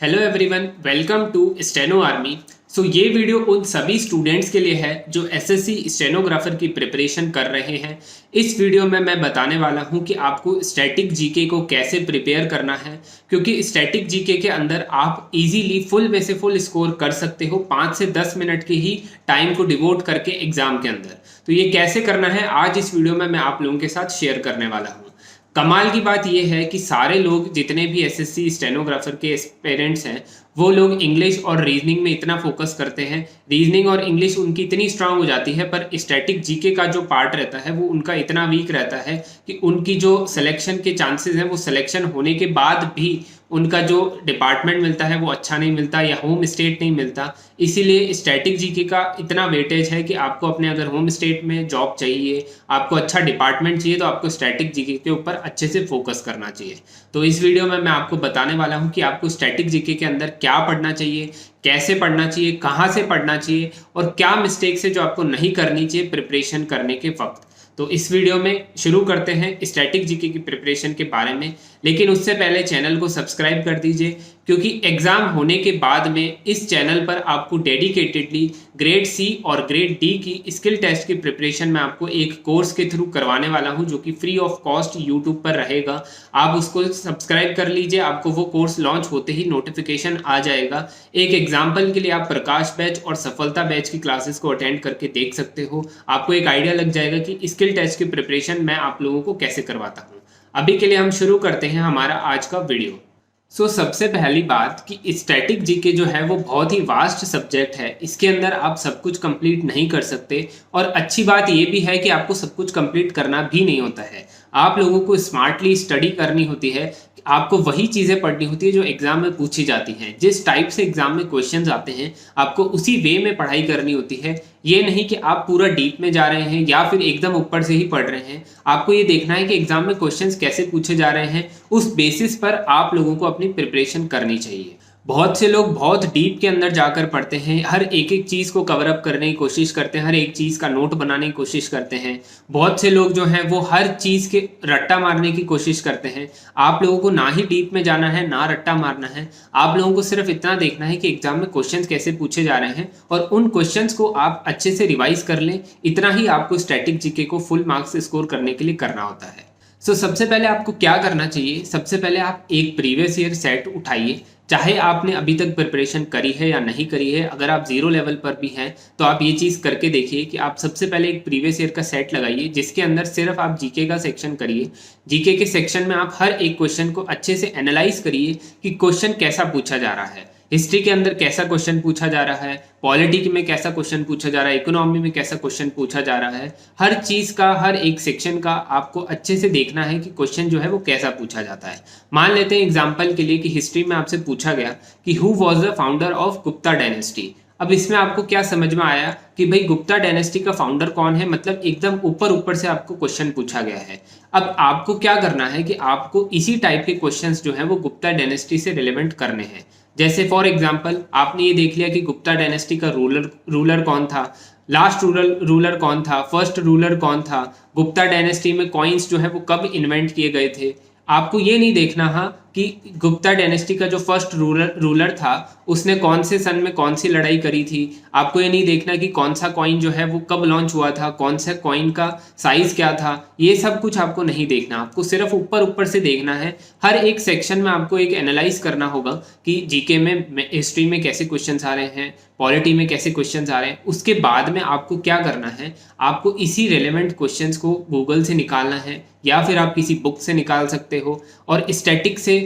Hello everyone, welcome to Steno Army. ये video उन सभी स्टूडेंट्स के लिए है जो एसएससी स्टेनोग्राफर की प्रिपरेशन कर रहे हैं। इस वीडियो में मैं बताने वाला हूं कि आपको स्टैटिक जीके को कैसे प्रिपेयर करना है, क्योंकि स्टैटिक जीके के अंदर आप इजीली फुल में से फुल स्कोर कर सकते हो 5 से 10 मिनट के ही टाइम को डिवोट करके एग्जाम के अंदर। तो ये कैसे करना है आज इस वीडियो में मैं आप लोगों के साथ शेयर करने वाला हूँ। कमाल की बात यह है कि सारे लोग जितने भी एसएससी स्टेनोग्राफर के एस्पिरेंट्स हैं वो लोग इंग्लिश और रीजनिंग में इतना फोकस करते हैं, रीजनिंग और इंग्लिश उनकी इतनी स्ट्रांग हो जाती है, पर स्टैटिक जीके का जो पार्ट रहता है वो उनका इतना वीक रहता है कि उनकी जो सिलेक्शन के चांसेस हैं वो सिलेक्शन होने के बाद भी उनका जो डिपार्टमेंट मिलता है वो अच्छा नहीं मिलता या होम स्टेट नहीं मिलता। इसीलिए स्टैटिक जीके का इतना वेटेज है कि आपको अपने अगर होम स्टेट में जॉब चाहिए, आपको अच्छा डिपार्टमेंट चाहिए, तो आपको स्टैटिक जीके के ऊपर अच्छे से फोकस करना चाहिए। तो इस वीडियो में मैं आपको बताने वाला हूं कि आपको स्टैटिक जीके के अंदर क्या पढ़ना चाहिए, कैसे पढ़ना चाहिए, कहाँ से पढ़ना चाहिए और क्या मिस्टेक्स है जो आपको नहीं करनी चाहिए प्रिपरेशन करने के वक्त। तो इस वीडियो में शुरू करते हैं स्टैटिक जीके की प्रिपरेशन के बारे में, लेकिन उससे पहले चैनल को सब्सक्राइब कर दीजिए, क्योंकि एग्जाम होने के बाद में इस चैनल पर आपको डेडिकेटेडली ग्रेड सी और ग्रेड डी की स्किल टेस्ट की प्रिपरेशन में आपको एक कोर्स के थ्रू करवाने वाला हूं, जो कि फ्री ऑफ कॉस्ट यूट्यूब पर रहेगा। आप उसको सब्सक्राइब कर लीजिए, आपको वो कोर्स लॉन्च होते ही नोटिफिकेशन आ जाएगा। एक एग्जाम्पल के लिए आप प्रकाश बैच और सफलता बैच की क्लासेस को अटेंड करके देख सकते हो। आपको एक आइडिया लग जाएगा कि स्किल टेस्ट की प्रिपरेशन मैं आप लोगों को कैसे करवाता हूँ। अभी के लिए हम शुरू करते हैं हमारा आज का वीडियो। सबसे पहली बात कि स्टैटिक जीके जो है वो बहुत ही वास्ट सब्जेक्ट है, इसके अंदर आप सब कुछ कंप्लीट नहीं कर सकते। और अच्छी बात ये भी है कि आपको सब कुछ कंप्लीट करना भी नहीं होता है, आप लोगों को स्मार्टली स्टडी करनी होती है। आपको वही चीज़ें पढ़नी होती है जो एग्जाम में पूछी जाती हैं, जिस टाइप से एग्जाम में क्वेश्चंस आते हैं आपको उसी वे में पढ़ाई करनी होती है। ये नहीं कि आप पूरा डीप में जा रहे हैं या फिर एकदम ऊपर से ही पढ़ रहे हैं। आपको ये देखना है कि एग्जाम में क्वेश्चंस कैसे पूछे जा रहे हैं, उस बेसिस पर आप लोगों को अपनी प्रिपरेशन करनी चाहिए। बहुत से लोग बहुत डीप के अंदर जाकर पढ़ते हैं, हर एक एक चीज़ को कवर अप करने की कोशिश करते हैं, हर एक चीज़ का नोट बनाने की कोशिश करते हैं। बहुत से लोग जो हैं वो हर चीज़ के रट्टा मारने की कोशिश करते हैं। आप लोगों को ना ही डीप में जाना है ना रट्टा मारना है, आप लोगों को सिर्फ इतना देखना है कि एग्जाम में क्वेश्चंस कैसे पूछे जा रहे हैं और उन क्वेश्चंस को आप अच्छे से रिवाइज कर लें। इतना ही आपको स्टैटिक जीके को फुल मार्क्स स्कोर करने के लिए करना होता है। सबसे पहले आपको क्या करना चाहिए, सबसे पहले आप एक प्रीवियस ईयर सेट उठाइए, चाहे आपने अभी तक प्रिपरेशन करी है या नहीं करी है। अगर आप जीरो लेवल पर भी हैं तो आप ये चीज़ करके देखिए कि आप सबसे पहले एक प्रीवियस ईयर का सेट लगाइए, जिसके अंदर सिर्फ आप जीके का सेक्शन करिए। जीके के सेक्शन में आप हर एक क्वेश्चन को अच्छे से एनालाइज करिए कि क्वेश्चन कैसा पूछा जा रहा है। हिस्ट्री के अंदर कैसा क्वेश्चन पूछा जा रहा है, पॉलिटी में कैसा क्वेश्चन पूछा जा रहा है, इकोनॉमी में कैसा क्वेश्चन पूछा जा रहा है। हर चीज़ का, हर एक सेक्शन का आपको अच्छे से देखना है कि क्वेश्चन जो है वो कैसा पूछा जाता है। मान लेते हैं एग्जाम्पल के लिए कि हिस्ट्री में आपसे पूछा गया कि who was the founder of Gupta dynasty. अब इसमें आपको क्या समझ में आया कि भाई गुप्ता डायनेस्टी का फाउंडर कौन है, मतलब एकदम ऊपर ऊपर से आपको क्वेश्चन पूछा गया है। अब आपको क्या करना है कि आपको इसी टाइप के क्वेश्चंस जो है वो गुप्ता डायनेस्टी से रिलेवेंट करने हैं। जैसे फॉर एग्जांपल आपने ये देख लिया कि गुप्ता डायनेस्टी का रूलर कौन था, लास्ट रूलर कौन था, फर्स्ट रूलर कौन था, गुप्ता डायनेस्टी में कॉइन्स जो है वो कब इन्वेंट किए गए थे। आपको ये नहीं देखना है कि गुप्ता डायनेस्टी का जो फर्स्ट रूलर था उसने कौन से सन में कौन सी लड़ाई करी थी। आपको ये नहीं देखना कि कौन सा कॉइन जो है वो कब लॉन्च हुआ था, कौन सा कॉइन का साइज क्या था। ये सब कुछ आपको नहीं देखना, आपको सिर्फ ऊपर ऊपर से देखना है। हर एक सेक्शन में आपको एक एनालाइज करना होगा कि जीके में, हिस्ट्री में कैसे क्वेश्चंस आ रहे हैं, पॉलिटी में कैसे क्वेश्चंस आ रहे हैं। उसके बाद में आपको क्या करना है, आपको इसी रेलेवेंट क्वेश्चंस को गूगल से निकालना है या फिर आप किसी बुक से निकाल सकते हो और स्टैटिक से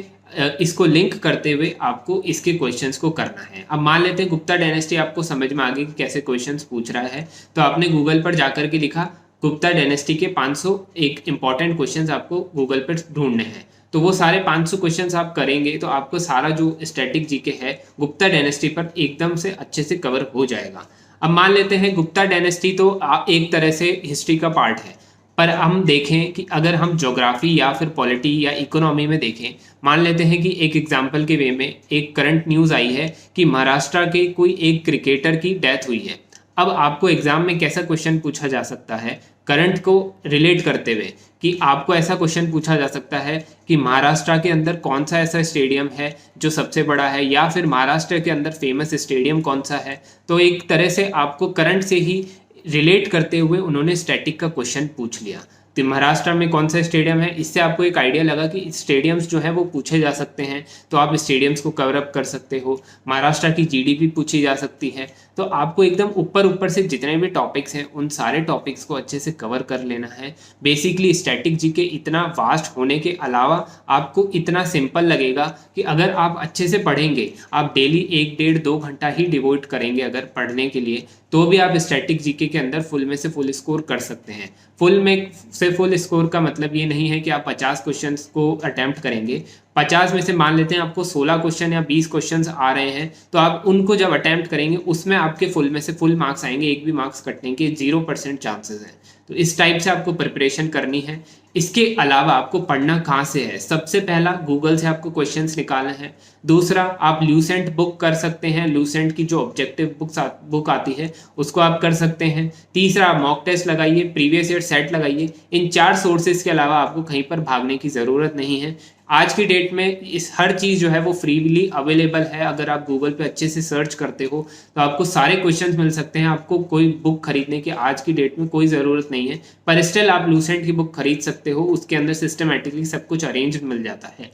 इसको लिंक करते हुए आपको इसके क्वेश्चंस को करना है। अब मान लेते हैं गुप्ता डायनेस्टी आपको समझ में आ गई कि कैसे क्वेश्चंस पूछ रहा है, तो आपने गूगल पर जाकर के लिखा गुप्ता डायनेस्टी के 500 एक इंपॉर्टेंट क्वेश्चंस आपको गूगल पर ढूंढने हैं। तो वो सारे 500 क्वेश्चंस आप करेंगे तो आपको सारा जो स्टैटिक जीके है गुप्ता डायनेस्टी पर एकदम से अच्छे से कवर हो जाएगा। अब मान लेते हैं गुप्ता डायनेस्टी तो एक तरह से हिस्ट्री का पार्ट है, पर हम देखें कि अगर हम ज्योग्राफी या फिर पॉलिटी या इकोनॉमी में देखें, मान लेते हैं कि एक एग्जाम्पल के वे में एक करंट न्यूज़ आई है कि महाराष्ट्र के कोई एक क्रिकेटर की डेथ हुई है। अब आपको एग्जाम में कैसा क्वेश्चन पूछा जा सकता है करंट को रिलेट करते हुए, कि आपको ऐसा क्वेश्चन पूछा जा सकता है कि महाराष्ट्र के अंदर कौन सा ऐसा स्टेडियम है जो सबसे बड़ा है, या फिर महाराष्ट्र के अंदर फेमस स्टेडियम कौन सा है। तो एक तरह से आपको करंट से ही रिलेट करते हुए उन्होंने स्टैटिक का क्वेश्चन पूछ लिया। तो महाराष्ट्र में कौन सा स्टेडियम है, इससे आपको एक आइडिया लगा कि स्टेडियम्स जो है वो पूछे जा सकते हैं, तो आप स्टेडियम्स को कवर अप कर सकते हो। महाराष्ट्र की जीडीपी पूछी जा सकती है। तो आपको एकदम ऊपर ऊपर से जितने भी टॉपिक्स हैं उन सारे टॉपिक्स को अच्छे से कवर कर लेना है। बेसिकली स्टैटिक जीके इतना वास्ट होने के अलावा आपको इतना सिंपल लगेगा कि अगर आप अच्छे से पढ़ेंगे, आप डेली 1-1.5-2 घंटा ही डिवोट करेंगे अगर पढ़ने के लिए, तो भी आप स्टैटिक जीके के अंदर फुल में से फुल स्कोर कर सकते हैं। फुल में से फुल स्कोर का मतलब ये नहीं है कि आप 50 क्वेश्चंस को अटेम्प्ट करेंगे। 50 में से मान लेते हैं आपको 16 क्वेश्चन या 20 क्वेश्चंस आ रहे हैं, तो आप उनको जब अटेम्प्ट करेंगे उसमें आपके फुल में से फुल मार्क्स आएंगे, एक भी मार्क्स कटने के 0% चांसेस हैं। तो इस टाइप से आपको प्रिपरेशन करनी है। इसके अलावा आपको पढ़ना कहाँ से है? सबसे पहला गूगल से आपको क्वेश्चंस निकालना है। दूसरा, आप ल्यूसेंट बुक कर सकते हैं, ल्यूसेंट की जो ऑब्जेक्टिव बुक आती है उसको आप कर सकते हैं। तीसरा, आप मॉक टेस्ट लगाइए, प्रीवियस ईयर सेट लगाइए। इन 4 सोर्सेज के अलावा आपको कहीं पर भागने की ज़रूरत नहीं है। आज की डेट में इस हर चीज़ जो है वो फ्रीली अवेलेबल है। अगर आप गूगल पे अच्छे से सर्च करते हो तो आपको सारे क्वेश्चंस मिल सकते हैं। आपको कोई बुक खरीदने की आज की डेट में कोई ज़रूरत नहीं है, पर स्टिल आप लूसेंट की बुक खरीद सकते हो। उसके अंदर सिस्टमेटिकली सब कुछ अरेंज मिल जाता है।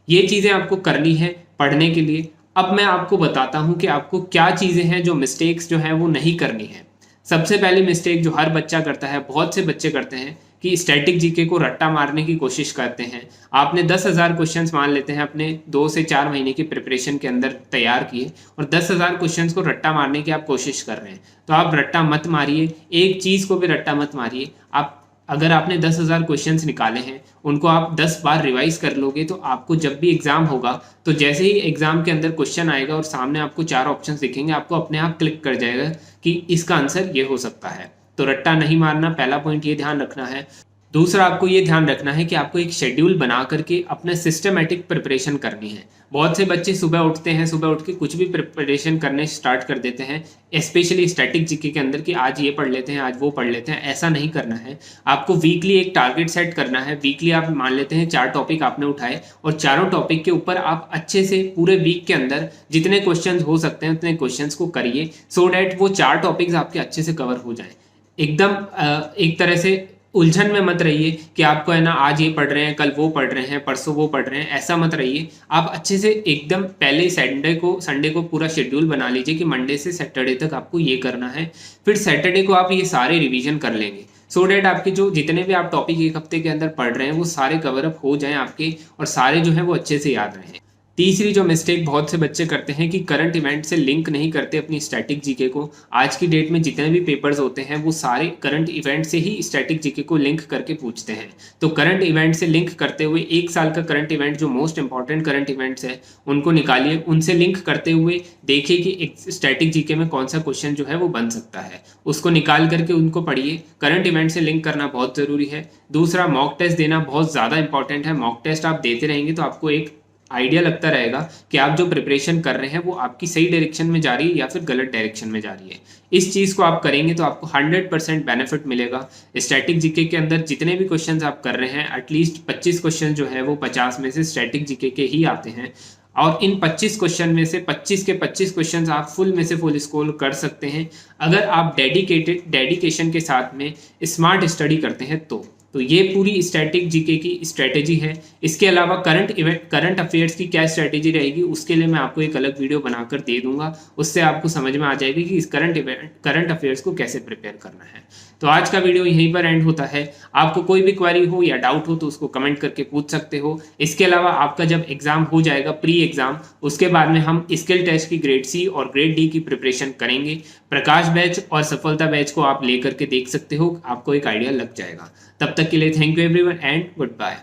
ये चीज़ें आपको करनी है पढ़ने के लिए। अब मैं आपको बताता हूँ कि आपको क्या चीज़ें हैं जो मिस्टेक्स जो है वो नहीं करनी है। सबसे पहली मिस्टेक जो हर बच्चा करता है, बहुत से बच्चे करते हैं, कि स्टैटिक जीके को रट्टा मारने की कोशिश करते हैं। आपने 10,000 क्वेश्चंस मान लेते हैं अपने 2 से 4 महीने की प्रिपरेशन के अंदर तैयार किए, और 10,000 क्वेश्चंस को रट्टा मारने की आप कोशिश कर रहे हैं। तो आप रट्टा मत मारिए, एक चीज़ को भी रट्टा मत मारिए। आप अगर आपने 10,000 क्वेश्चंस निकाले हैं, उनको आप 10 बार रिवाइज कर लोगे, तो आपको जब भी एग्जाम होगा, तो जैसे ही एग्जाम के अंदर क्वेश्चन आएगा और सामने आपको 4 ऑप्शंस दिखेंगे, आपको अपने आप क्लिक कर जाएगा कि इसका आंसर ये हो सकता है। तो रट्टा नहीं मारना, पहला पॉइंट ये ध्यान रखना है। दूसरा, आपको ये ध्यान रखना है कि आपको एक शेड्यूल बना करके अपने सिस्टमेटिक प्रिपरेशन करनी है। बहुत से बच्चे सुबह उठते हैं, सुबह उठ के कुछ भी प्रिपरेशन करने स्टार्ट कर देते हैं, स्पेशली स्टैटिक जीके के अंदर, कि आज ये पढ़ लेते हैं, आज वो पढ़ लेते हैं। ऐसा नहीं करना है। आपको वीकली एक टारगेट सेट करना है। वीकली आप मान लेते हैं 4 टॉपिक आपने उठाए, और चारों टॉपिक के ऊपर आप अच्छे से पूरे वीक के अंदर जितने क्वेश्चन हो सकते हैं उतने क्वेश्चन को करिए, सो डैट वो 4 टॉपिक्स आपके अच्छे से कवर हो जाएं। एकदम एक तरह से उलझन में मत रहिए कि आपको है ना आज ये पढ़ रहे हैं, कल वो पढ़ रहे हैं, परसों वो पढ़ रहे हैं, ऐसा मत रहिए। आप अच्छे से एकदम पहले संडे को पूरा शेड्यूल बना लीजिए कि मंडे से सैटरडे तक आपको ये करना है। फिर सैटरडे को आप ये सारे रिवीजन कर लेंगे, सो डैट आपके जो जितने भी आप टॉपिक एक हफ्ते के अंदर पढ़ रहे हैं वो सारे कवर अप हो जाएं आपके, और सारे जो है वो अच्छे से याद रहें। तीसरी जो मिस्टेक बहुत से बच्चे करते हैं कि करंट इवेंट से लिंक नहीं करते अपनी स्टैटिक जीके को। आज की डेट में जितने भी पेपर्स होते हैं वो सारे करंट इवेंट से ही स्टैटिक जीके को लिंक करके पूछते हैं। तो करंट इवेंट से लिंक करते हुए 1 साल का करंट इवेंट, जो मोस्ट इंपॉर्टेंट करंट इवेंट्स है, उनको निकालिए। उनसे लिंक करते हुए देखिए कि स्टैटिक जीके में कौन सा क्वेश्चन जो है वो बन सकता है, उसको निकाल करके उनको पढ़िए। करंट इवेंट से लिंक करना बहुत ज़रूरी है। दूसरा, मॉक टेस्ट देना बहुत ज़्यादा इंपॉर्टेंट है। मॉक टेस्ट आप देते रहेंगे तो आपको एक आइडिया लगता रहेगा कि आप जो प्रिपरेशन कर रहे हैं वो आपकी सही डायरेक्शन में जा रही है या फिर गलत डायरेक्शन में जा रही है। इस चीज़ को आप करेंगे तो आपको 100% बेनिफिट मिलेगा। स्टैटिक जीके के अंदर जितने भी क्वेश्चंस आप कर रहे हैं, एटलीस्ट 25 क्वेश्चन जो है वो 50 में से स्टैटिक जीके के ही आते हैं, और इन 25 क्वेश्चन में से 25 के 25 क्वेश्चंस आप फुल में से फुल स्कोर कर सकते हैं अगर आप डेडिकेशन के साथ में स्मार्ट स्टडी करते हैं। तो ये पूरी स्टैटिक जीके की स्ट्रेटेजी है। इसके अलावा करंट अफेयर्स की क्या स्ट्रेटेजी रहेगी उसके लिए मैं आपको एक अलग वीडियो बनाकर दे दूंगा, उससे आपको समझ में आ जाएगी कि इस करंट अफेयर्स को कैसे प्रिपेयर करना है। तो आज का वीडियो यहीं पर एंड होता है। आपको कोई भी क्वेरी हो या डाउट हो तो उसको कमेंट करके पूछ सकते हो। इसके अलावा आपका जब एग्जाम हो जाएगा प्री एग्जाम, उसके बाद में हम स्किल टेस्ट की ग्रेड सी और ग्रेड डी की प्रिपरेशन करेंगे। प्रकाश बैच और सफलता बैच को आप लेकर के देख सकते हो, आपको एक आइडिया लग जाएगा। तब तक के लिए thank you everyone and good bye.